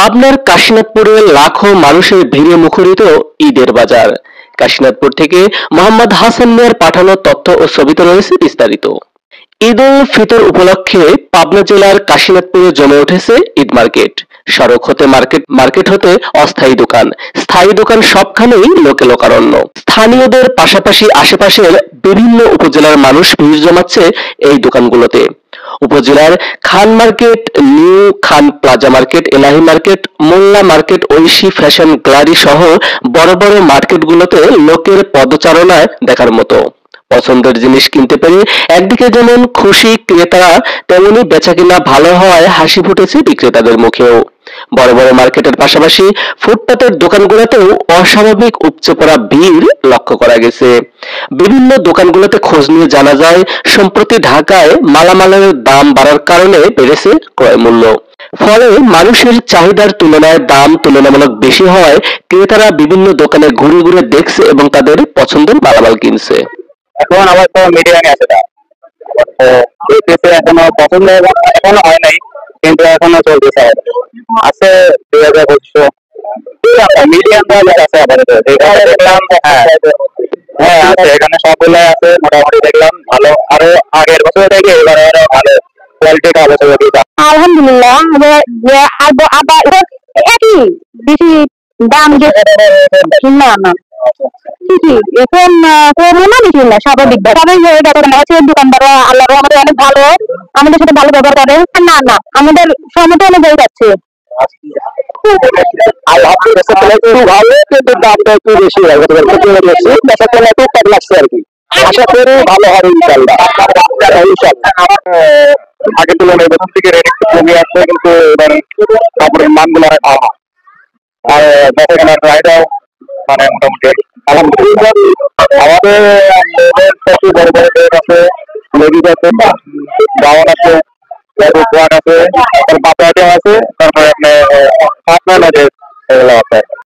পাবনার কাশীনাথপুরে লাখো মানুষের ভিড়ে মুখরিত ঈদের বাজার। কাশীনাথপুর থেকে মোহাম্মদ হাসান মিয়ার পাঠানো তথ্য ও ছবিতে রয়েছে বিস্তারিত। ঈদ উল ফিতর উপলক্ষে পাবনা জেলার কাশীনাথপুরে জমে উঠেছে ঈদ মার্কেট। সড়ক হতে মার্কেট, মার্কেট হতে অস্থায়ী দোকান, স্থায়ী দোকান সবখানেই লোকে লোকারণ্য। স্থানীয়দের পাশাপাশি আশেপাশের বিভিন্ন উপজেলার মানুষ ভিড় জমাচ্ছে এই দোকানগুলোতে। উপজেলার খান মার্কেট, নিউ খান প্লাজা মার্কেট, এলাহি মার্কেট, মোল্লা মার্কেট, ঐশী ফ্যাশন গ্যালারি সহ বড় বড় মার্কেটগুলোতে লোকের পদচারণায় দেখার মতো। পছন্দের জিনিস কিনতে পেরে একদিকে যেমন খুশি ক্রেতারা, তেমনি বেচাকেনা ভালো হওয়ায় হাসি ফুটেছে বিক্রেতাদের মুখেও। বড় বড় মার্কেটের পাশাপাশি ফুটপাতের দোকানগুলোতেও অস্বাভাবিক উপচে পড়া ভিড় লক্ষ্য করা গেছে। বিভিন্ন দোকানগুলোতে খোঁজ নিয়ে জানা যায়, সম্প্রতি ঢাকায় মালামালের দাম বাড়ার কারণে বেড়েছে ক্রয় মূল্য। ফলে মানুষের চাহিদার তুলনায় দাম তুলনামূলক বেশি হওয়ায় ক্রেতারা বিভিন্ন দোকানে ঘুরে ঘুরে দেখছে এবং তাদের পছন্দের মালামাল কিনছে। এখন আবার তো মিডিয়ামে আছে তা তো দেখতেছে এখনো পছন্দ এখনো হয় নাই, কিন্তু এখনো চলতেছে আছে 2025 মিডিয়াম বাজার আছে আপাতত। এখানে দেখলাম হ্যাঁ আছে, এখানে সবগুলো আছে মোটামুটি দেখলাম ভালো। আরো আগের বছর থেকে এবার আরো ভালো কোয়ালিটিটা অবশ্যই দিতে। আলহামদুলিল্লাহ আবার একই বেশি দাম যে না না ঠিকই এখন করোনা বেশি না স্বাভাবিক সবাই ব্যাপার না আছে। দোকানদাররা আল্লাহ আমাদের অনেক ভালো, আমাদের সাথে ভালো ব্যবহার করে। না না আমাদের সমতা অনুযায়ী যাচ্ছে। আলহামদুলিল্লাহ একটু ভালো, কিন্তু দামটা একটু বেশি লাগছে টুকটাক লাগছে আর কি। আশা করি ভালো হবে ইনশাল্লাহ। আগের তুলনায় প্রথম থেকে রেট একটু কমে আসছে, কিন্তু এবার কাপড়ের মানগুলো অনেক ভালো। আর বেচাকেনার প্রায়টাও মানে মোটামুটি আলহামদুলিল্লাহ। আমাদের প্রচুর বড় বড় রেট আছে, লেডিস আছে, গাউন আছে, কোয়াট আছে, বাচ্চা আইটেম আছে, তারপরে আপনার আপনার এগুলো আছে।